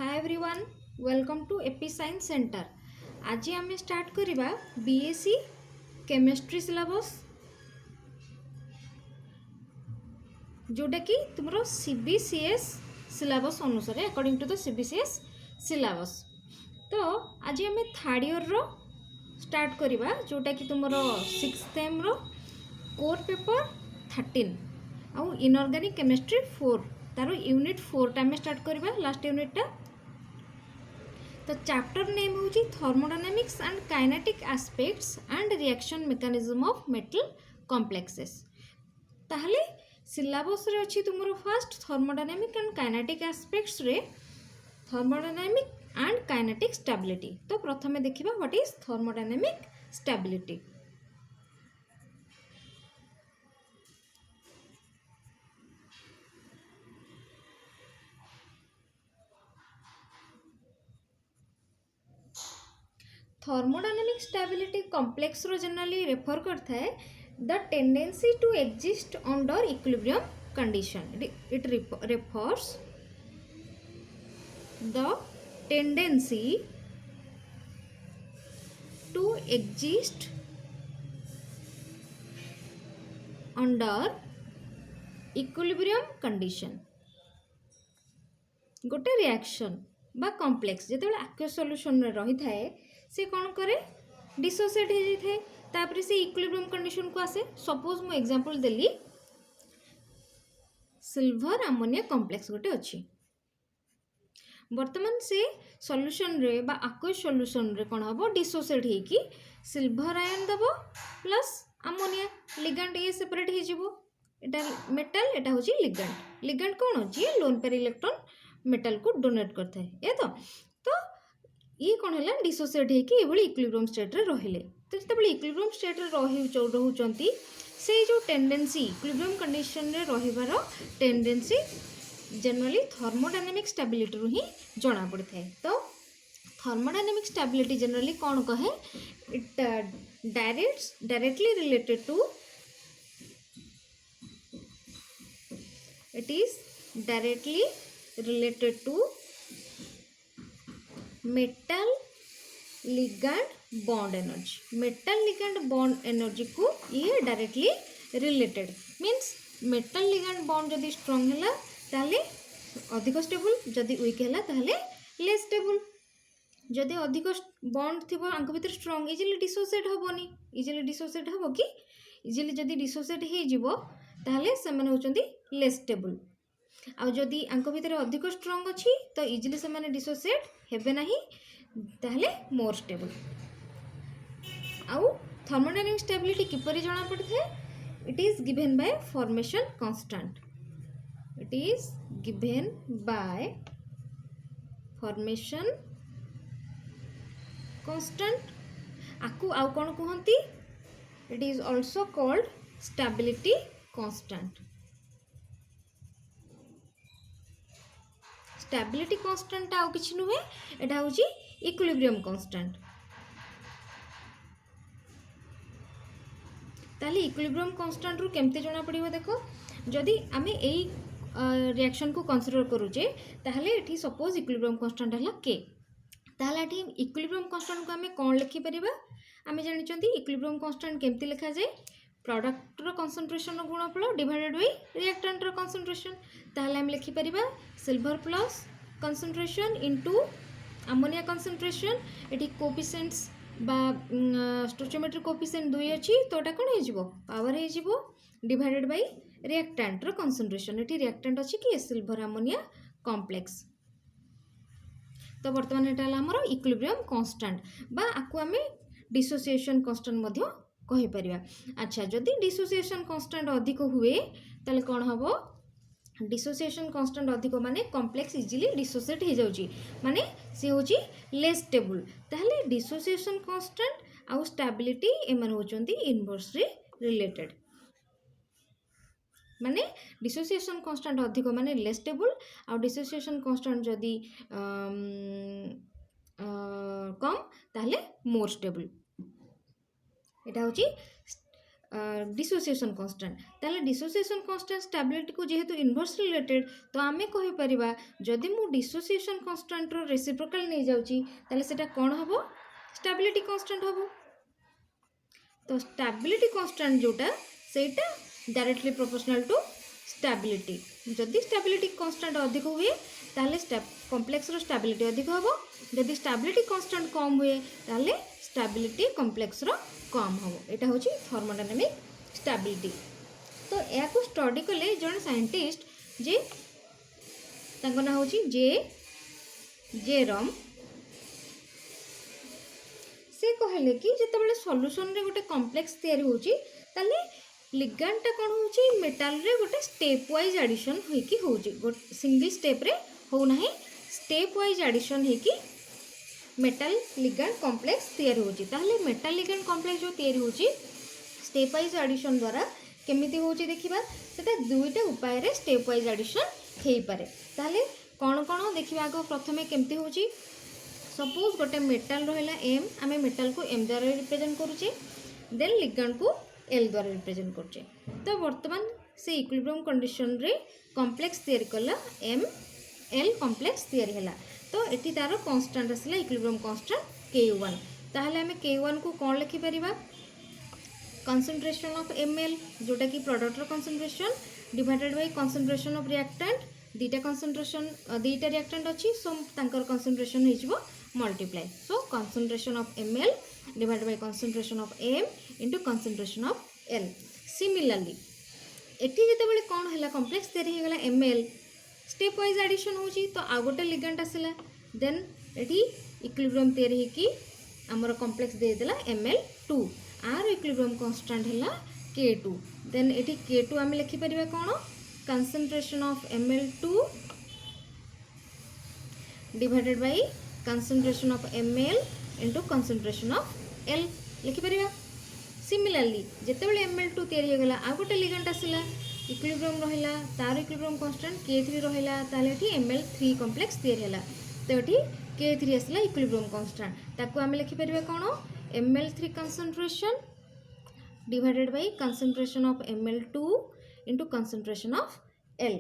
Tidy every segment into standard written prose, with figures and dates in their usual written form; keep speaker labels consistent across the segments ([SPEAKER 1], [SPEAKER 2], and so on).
[SPEAKER 1] Hi everyone, welcome to AP science centre. आज आम start करवा बीएससी केमिस्ट्री सिलेबस जोटा कि तुम सीबीसीएस सिलेबस अनुसार according to the CBCS syllabus. तो आज आम थर्ड ईयर रो स्टार्ट करवा जोटा कि तुम 6th एम रो कोर पेपर 13 आउ इनऑर्गेनिक केमिस्ट्री 4 तार यूनिट 4 टा स्टार्ट करवा लास्ट यूनिट टा। तो चैप्टर नेम हूँ thermodynamics and kinetic aspects and reaction mechanism of metal complexes. ताहले सिलेबस रे अछि तुमरो first thermodynamic and kinetic aspects रे थर्मोडायनामिक एंड काइनेटिक स्टेबिलिटी। तो प्रथमे देखिबा what is thermodynamic stability. Thermodynamic stability complex रो जनरली रेफर करता है the tendency to exist under equilibrium condition. It refers the tendency to exist under equilibrium condition। गोटे reaction बा complex जिते aqueous solution रही थाए से कौन करे डिसोसिएट हो जाए तापर से इक्विलिब्रियम कंडीशन को आसे। सपोज मु एग्जांपल देली सिल्वर अमोनिया कॉम्प्लेक्स गोटे अच्छी वर्तमान से सॉल्यूशन रे बा एक्वस सॉल्यूशन रे कौन हम डिसोसिएट होगी सिल्वर आयन दब प्लस अमोनिया लिगेंड ये सेपरेट हो मेटल एटा हूँ लिगेंड। लिगेंड कौन अच्छी लोन पेयर इलेक्ट्रॉन मेटल को डोनेट करता है ये तो ये कौन है डिसोसिएट होगी ये इक्विलिब्रियम स्टेट रे रहिले। तो जिते इक्विलिब्रियम स्टेट रे रोचंती से जो टेंडेंसी इक्विलिब्रियम कंडीशन रे रहिबार टेंडेंसी जनरली थर्मोडायनामिक स्टेबिलिटी रु ही जना पड़ता है। तो थर्मोडायनामिक स्टेबिलिटी जनरली कौन कहे it directly related to it is directly related to metal ligand bond energy। metal ligand bond energy को ये directly related means metal ligand bond जदि स्ट्रॉन्ग है ताले अधिक स्टेबल जदि वीक है ताले लेस स्टेबल। जदि अधिक बॉन्ड थी आंक भीतर स्ट्रॉन्ग इजिली डिसोसिएट हेनी इजिली डिसोसिएट हम कि इजिली जदि डिसोसिएट हो ताहले से माने होचंती लेस स्टेबल। आउ जदि आंक भीतर अधिक स्ट्रॉन्ग अच्छी तो इजिली से माने डिसोसिएट हेबे नाही ताहले मोर स्टेबल। आउ थर्मोडायनामिक स्टेबिलिटी किपरि जଣା पड़थे it is given by formation constant. It is given by formation constant. आकु आउ कोन कहंती it is also called stability constant. Stability constant आउ किछि नुहे एटा होची इक्विलिब्रियम कांस्टेंट। ताली इक्विलिब्रियम कांस्टेंट रु केमते जଣା पड़िबो देखो जदि आमे एई रिएक्शन को कंसीडर करूचे ताहले एठी सपोज इक्विलिब्रियम कांस्टेंट हला के ताहले एठी इक्विलिब्रियम कांस्टेंट को आमे कोन लिखि परिबा आमे जानि चंती इक्विलिब्रियम कांस्टेंट केमते लिखा जाय प्रोडक्ट रो कंसंट्रेशन गुणफल डिवाइडेड बाय रिएक्टेंट रो कंसंट्रेशन। ताहले हम लिखि परिबा silver plus concentration into ammonia concentration एठी कोएफिशिएंट्स बा स्टोइचियोमेट्रिक कोएफिशिएंट 2 अछि तो एटा कोन हे जिवो पावर हे जिवो डिवाइडेड बाय रिएक्टेंट रो कंसंट्रेशन। एठी रिएक्टेंट अछि कि सिल्वर अमोनिया कॉम्प्लेक्स। तो वर्तमान एटा हमर इक्विलिब्रियम कांस्टेंट बा आकु आमे डिसोसिएशन कांस्टेंट मध्य कहि परिबा। अच्छा जदि डिसोसिएशन कांस्टेंट अधिक हुए ताले कोन हबो डिसोसिएशन कांस्टेंट अधिक माने कॉम्प्लेक्स इजिली डिसोसिएट हो जाउची माने से होची लेस स्टेबल। ताहले डिसोसिएशन कांस्टेंट आउ स्टेबिलिटी एमन होचंती इनवर्सली रिलेटेड। माने डिसोसिएशन कांस्टेंट अधिक माने लेस स्टेबल आउ डिसोसिएशन कांस्टेंट जदि कम ताहले मोर स्टेबल। एटा होची डिसोसिएशन कांस्टेंट ताले डिसोसिएशन कांस्टेंट स्टेबिलिटी को जेहेतु इनवर्सली रिलेटेड तो आमे कहि परिबा जदि मु डिसोसिएशन कांस्टेंट रो रेसिप्रोकल नहीं जाउची ताले सेटा कोन हबो स्टेबिलिटी कांस्टेंट हबो तो स्टेबिलिटी कांस्टेंट जोटा सेटा डायरेक्टली प्रोपोर्शनल टू स्टेबिलिटी जदि स्टेबिलिटी कांस्टेंट अधिक हुए ताले कॉम्प्लेक्स रो स्टेबिलिटी अधिक हबो जदि स्टेबिलिटी कांस्टेंट कम हुए ताले स्टेबिलिटी कॉम्प्लेक्स रो कम हम यहाँ हूँ थर्मोडायनामिक स्टेबिलिटी तो या स्टडी कले जन साइंटिस्ट जे तांको ना हूँ जेरम से कहले कि जिते सॉल्यूशन रे गोटे कॉम्प्लेक्स तैयारी होची ताले लिगांडटा कौन होची मेटाल रे गोटे स्टेप वाइज एडिशन होइकी होची सिंगल स्टेप रे हो नाही स्टेप वाइज एडिशन होइकी मेटाल लिगांड कॉम्प्लेक्स तैयारी होची ताहले मेटाल लिगांड कॉम्प्लेक्स जो तैयारी होची स्टेप वाइज एडिशन द्वारा केमिति होची देखिबा सेटा दुईटा उपाय रे स्टेप वाइज एडिशन हेई पारे ताहले कोन कोन देखिबा आगो प्रथमे केमिति होची सपोज गोटे मेटाल रहला एम आमे मेटाल को एम द्वारा रिप्रेजेंट करूचे देन लिगांड को एल द्वारा रिप्रेजेंट करूचे तो वर्तमान से इक्विलिब्रियम कंडीशन रे कॉम्प्लेक्स तैयारी कला एम एल कॉम्प्लेक्स तैयारी हैला तो एटी तार कांस्टेंट आसला इक्विलिब्रियम कांस्टेंट K1 ताहले हमें K1 को कौन लिखि परिबा कंसंट्रेशन ऑफ ml जोटा कि प्रोडक्ट रो concentration divided by concentration of reactant दीटा कंसंट्रेशन दीटा रिएक्टेंट अछि सो तांकर कंसंट्रेशन हिजबो मल्टीप्लाई सो concentration of ml divided by concentration of m into concentration of l similarly एटी जेतेबेले कोन हैला कॉम्प्लेक्स तैयारी हे गला ml स्टेप वाइज एडिशन होची तो आ गोटे लिगेंड आसला देन एटी इक्विलिब्रियम तैयारी हे कि हमर कॉम्प्लेक्स दे देला ml2 आर इक्विलिब्रियम कांस्टेंट हैला K2 देन एटी K2 हम लिखि परिबा कोन concentration of ml2 divided by concentration of ml into concentration of l लिखि परिबा सिमिलरली जेतेबेले ml2 तैयारी हे गला आ गोटे लिगेंड आसला इक्विलिब्रियम रहिला तार इक्विलिब्रियम कांस्टेंट K3 रहिला ताले एठी ml3 कॉम्प्लेक्स तैयारी हैला तो एठी K3 आसला इक्विलिब्रियम कांस्टेंट ताको हम लिखि परिबा कोन ml3 concentration divided by concentration of ml2 into concentration of l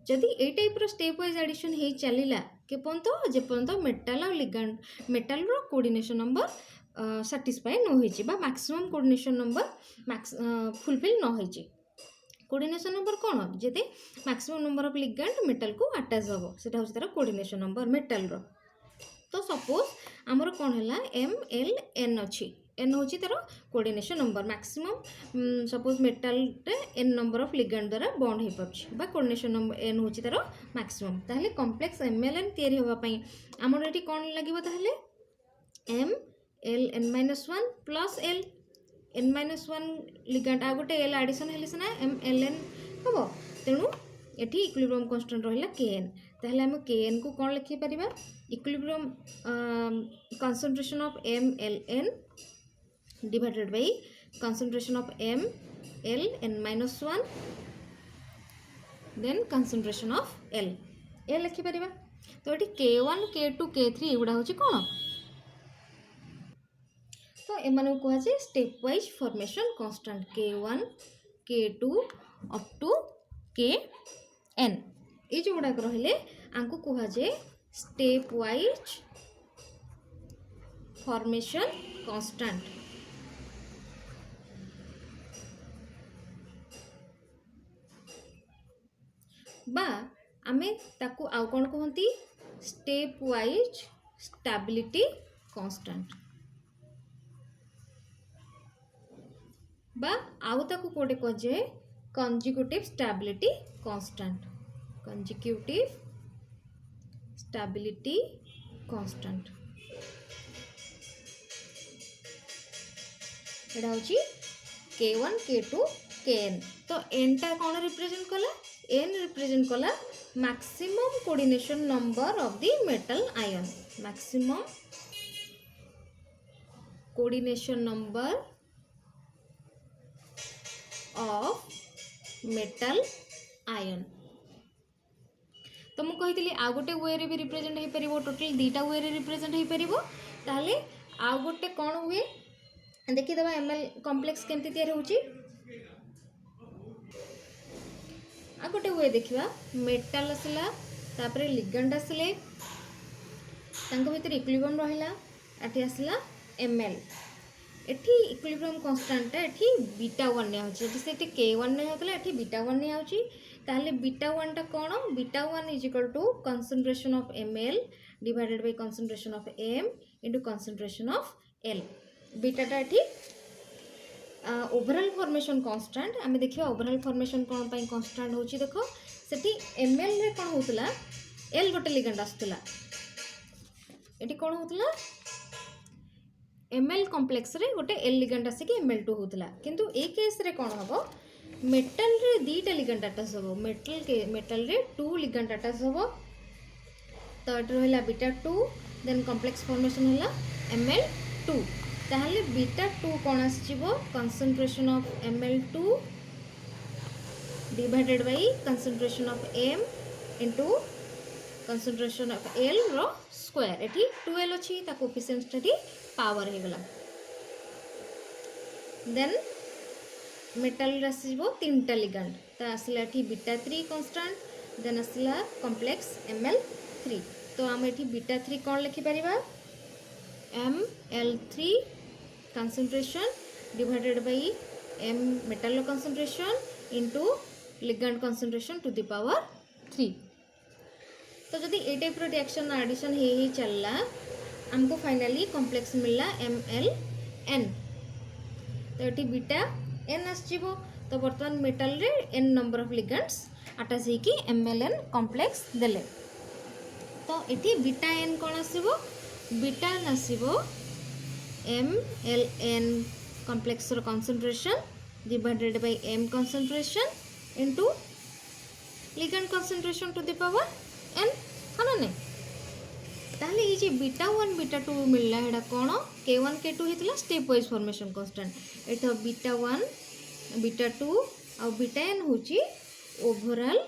[SPEAKER 1] जदि ए टाइप रो स्टेप वाइज एडिशन हे चलिला के पंतो जे पंतो मेटल और लिगेंड मेटल रो कोऑर्डिनेशन नंबर सैटिस्फाई न होइची बा मैक्सिमम कोऑर्डिनेशन नंबर फुलफिल न होइची कोऑर्डिनेशन नंबर कौन जेते maximum number of ligand metal को अटैच होबो सेटा होची तार कोऑर्डिनेशन नंबर मेटल रो तो सपोज हमर कौन हैला m l n अछि n होची तार coordination number maximum suppose metal रे n नंबर ऑफ लिगेंड द्वारा बॉन्ड हे पछ बा कोऑर्डिनेशन नंबर n होची तार मैक्सिमम ताहले कॉम्प्लेक्स mln तयारी होबा पई हमर एठी कोन लागिबो ताहले m l n -1 plus l n-1 ligand आ गोटे l एडिशन हेले सना m l n हबो तेनु एठी इक्विलिब्रियम कांस्टेंट रहिला kn ताहले हम kn को कोन लिखि परिबा equilibrium concentration of m l n divided by concentration of m l n-1 then concentration of l ए लिखि परिबा तो एठी k1 k2 k3 एगुडा होची कोन तो एमान को कहा जाए step wise formation constant K1 K2 up to Kn ये जो गुड़ाक रहिले आंको कहा जाए स्टेप वाइज फॉर्मेशन कांस्टेंट बा आमे ताकू आउ कोन कहंती स्टेप वाइज स्टेबिलिटी कांस्टेंट बा आउ ताकू कोटे कहे consecutive stability constant consecutive stability constant एटा होची K1 K2 Kn तो n टा कौन रिप्रेजेंट कला n रिप्रेजेंट कला maximum coordination number of the metal ion maximum coordination number of metal ion तो मु कहितली आ गोटे वे रे भी रिप्रेजेंट हे परिबो टोटल दीटा वे रे रिप्रेजेंट हे परिबो ताले आ गोटे कोन हुए देखिदेवा एमएल कॉम्प्लेक्स केमती तैयारी होची आ गोटे वे देखा मेटाल आसला तापर लिगेंड आसिले तांको भितर इक्विलिब्रियम रहिला एठी आसला एमएल एठी इक्विलिब्रियम कांस्टेंट एठी बीटा 1 ने होची जैसे एठी k1 ने होतला एठी बीटा 1 ने होची ताहले बीटा 1 टा कोन beta 1 is equal to concentration of ml divided by concentration of m into concentration of l beta टा एठी ओवरऑल फॉर्मेशन कांस्टेंट आमे देखिबा ओवरऑल फॉर्मेशन कोन पई कांस्टेंट होची देखो सेठी ml रे कोन होतला l गोटे लिगेंड आस्तला एठी कोन होतला ml कॉम्प्लेक्स रे गोटे l लिगेंड आसे कि ml2 होतला किंतु ए केस रे कोन हबो मेटल रे दीटा लिगेंड अटैच हबो मेटल रे 2 लिगेंड अटैच हबो तो एट रहला बीटा 2 देन कॉम्प्लेक्स फॉर्मेशन होला ml2 ताहले बीटा 2 कोन आसीबो concentration of ml2 divided by concentration of m into concentration of l रो स्क्वायर एठी 2l अछि ता कोएफिशिएंट एठी पावर हे गला देन मेटल आसीबो तीनटा लिगेंड ता आसला एठी बीटा 3 कांस्टेंट देन आसला कॉम्प्लेक्स ml3 तो हम एठी बीटा 3 कोन लिखि परिबा ml3 concentration divided by m metal concentration into ligand concentration to the power 3 तो जदि ए टाइप रो रिएक्शन एडिशन हे चलला हमको फाइनली कॉम्प्लेक्स मिलला mln तो एटी बीटा n आसीबो तो वर्तमान मेटल रे n number of ligands attach हे कि mln कॉम्प्लेक्स देले तो एटी बीटा n कोन आसीबो बीटा n आसीबो mln कॉम्प्लेक्स रो concentration divided by m concentration into ligand concentration to the power n हाना ने ताहले ये जे बीटा 1 बीटा 2 मिलला हेडा कोन k1 k2 हेतला स्टेप वाइज फॉर्मेशन कांस्टेंट एतो बीटा 1 बीटा 2 और बीटा n होची ओवरऑल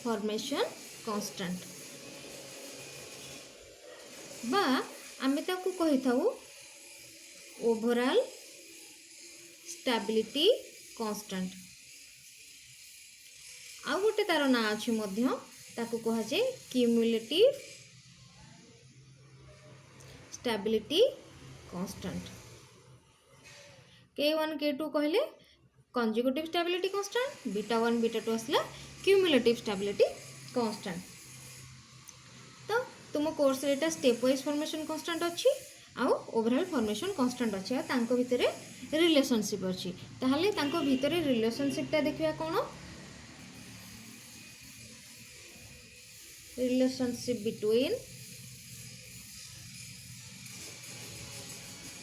[SPEAKER 1] फॉर्मेशन कांस्टेंट बा आमे ताकू कहि थाउ ओवरऑल स्टेबिलिटी कांस्टेंट आ गोटे तार ना अछि मध्य ताकू कहा जे cumulative stability constant k1 k2 कहले conjugative stability constant beta 1 beta 2 असला क्यूमुलेटिव स्टेबिलिटी कांस्टेंट तो तुम कोर्स रे एटा स्टेप वाइज फॉर्मेशन कांस्टेंट अछि आउ ओवरऑल फॉर्मेशन कांस्टेंट अछि आ तांको भितरे रिलेशनशिप अछि ताहले तांको भितरे रिलेशनशिप ता देखिया कोन relationship between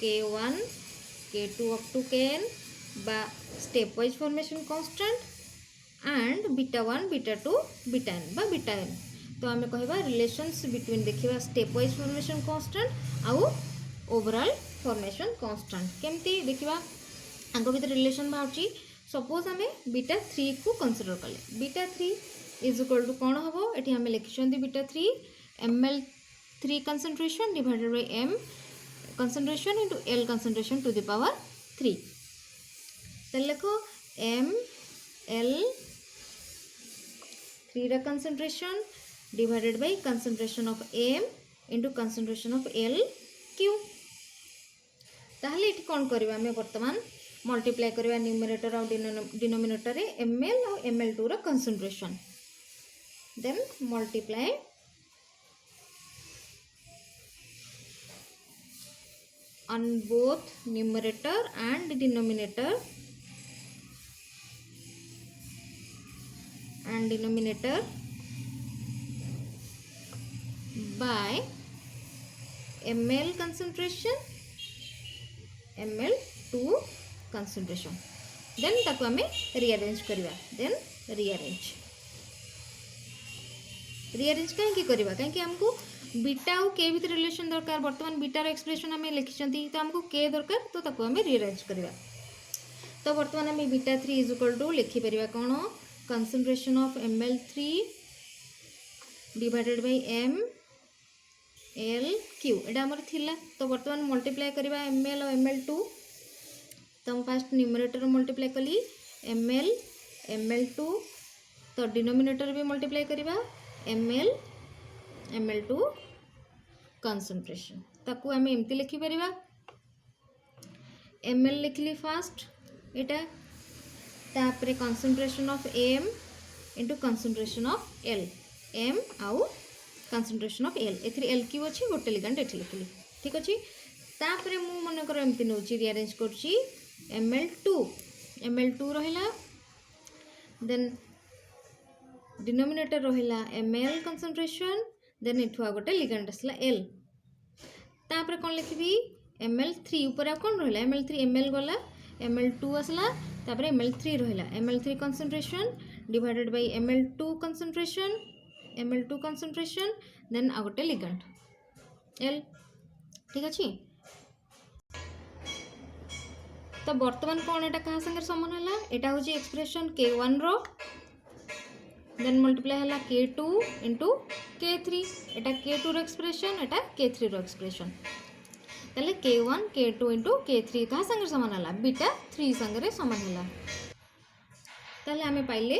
[SPEAKER 1] k1 k2 up to kn by stepwise formation constant and beta 1 beta 2 beta n by beta n तो आमे कहबा relationship between देखिबा stepwise formation constant आउ overall formation constant केमती देखिबा आंको भीतर रिलेशन बाउची सपोज आमे बीटा 3 को कंसीडर करले बीटा 3 इज इक्वल टू कौन हम ये आम लिखिं beta 3 ml3 concentration divided by m concentration into l concentration to the power 3 तो लिखो ml3 रा concentration divided by concentration of m into concentration of l q ताहले इट कौन करबा हमें वर्तमान मल्टीप्लाई करबा न्यूमरेटर और डिनोमिनेटर रे ml और ml2 रा concentration then multiply on both numerator and denominator by ml concentration ml2 concentration then ताको हमें rearrange करवा then rearrange कहीं करवा कहीं हमको बीटा और के भीतर रिलेशन दरकार बर्तमान बीटार एक्सप्रेशन आम लिखिं तो हमको के दरकार तो ताको आम रिअरेंज करवा तो बर्तमान आम बीटा 3 इज इक्वल टू लिखिपर कौन concentration of ml3 divided by m L cube एटा आमर थिला तो बर्तमान मल्टीप्लाई करवा एम एल और एम एल टू तो फास्ट न्यूमरेटर मल्टीप्लाई कली एम एल टू तो डिनोमिनेटर भी मल्टीप्लाई करवा एम एल टू कंसंट्रेशन ताकू आम एमती लिखिपर एम एल लिखली फास्ट एटा तापरे concentration of M into concentration of L M आउ कंसंट्रेशन ऑफ एल एथि एल क्यू अच्छी गोटे लिगेंड एठी लिखली ठीक अच्छे तापरे मु मन कर एमती नौ रिअरेंज करुच्ची एम एल टू रहिला देन डिनोमिनेटर रहिला एम एल कंसंट्रेशन देन इठु गोटे लिगेंड आसला एल तापरे कौन लिखी एम एल थ्री ऊपर कौन रहा M L three M L गला एम एल टू आसला तापरे एम एल थ्री रहा M L three concentration divided by M L two concentration then आ गोटे लिगेंड एल ठीक अच्छे तो बर्तमान कौन एटा कहा संगे समान है एटा हूँ एक्सप्रेशन K1 रो देन मल्टीप्लाई है K2 इंटू K3 एटा K2 रो एक्सप्रेशन एटा K3 रो एक्सप्रेशन ताले K1 K2 इंटू K3 कहा संगे समान है बीटा 3 संगे समान है ताले आमे पाइले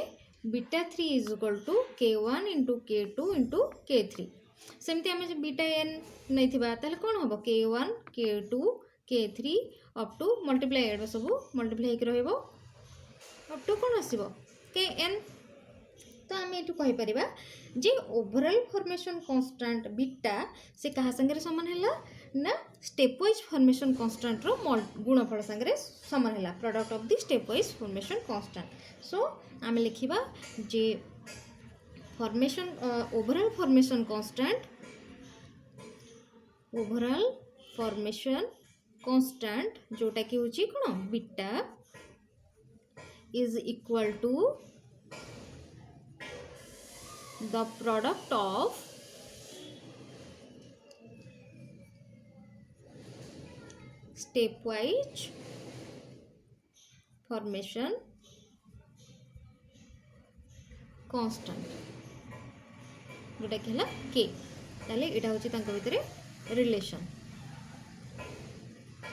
[SPEAKER 1] beta 3 is equal to K1 into K2 into K3 सेमती आमे बीटा n नहीं थिबा ताले कौन हम K1 K2 K3 up to multiply एड सब मल्टीप्लाई हो अप टू कौन आसो Kn तो आम ये कहीपर जे ओवरऑल फॉर्मेशन कांस्टेंट बीटा से कहा संगे समान है ना स्टेप वाइज फॉर्मेशन कांस्टेंट रो गुणफल संगे समान है product of the step wise formation constant so आम लिखा जे फॉर्मेशन ओवरऑल फॉर्मेशन कांस्टेंट जोटा कि हूँ कौन beta is equal to the product of stepwise formation constant जोटा कि है K ताले एटा होची तांको भितरे रिलेशन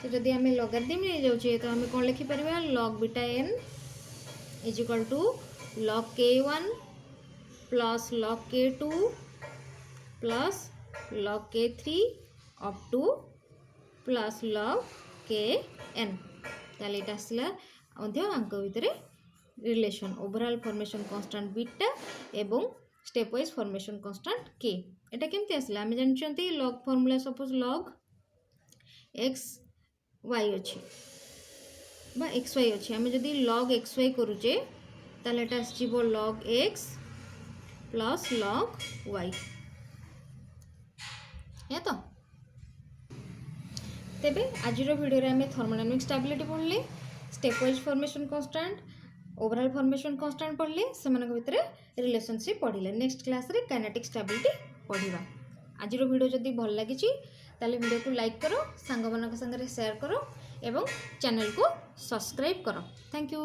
[SPEAKER 1] तो जदि आम लगारिदम नहीं जाऊे तो आम कौन लिखिपर log beta n is equal to log K1 plus log K2 plus log K3 up to plus log Kn ताले एटा आसला आंक भितर relation overall formation constant beta एवं step wise formation constant K एटा केमती आसला आम जानछंती log formula suppose log x y अछि बा x y अछि आम जदि log x y करूचे ताले एटा आसीबो log x plus log y है तो तेबे आजिर वीडियो रे आमे थर्मोडायनामिक स्टेबिलिटी पढ़ले step wise formation constant overall formation constant पढ़ले सेमानक भितरे रिलेशनशिप पढ़िले नेक्स्ट क्लास रे काइनेटिक स्टेबिलिटी पढ़िबा आजिर वीडियो जदि भल लागिची ताले वीडियो को लाइक करो सांग मानक संगे शेयर करो एवं चैनल को सब्सक्राइब करो थैंक यू।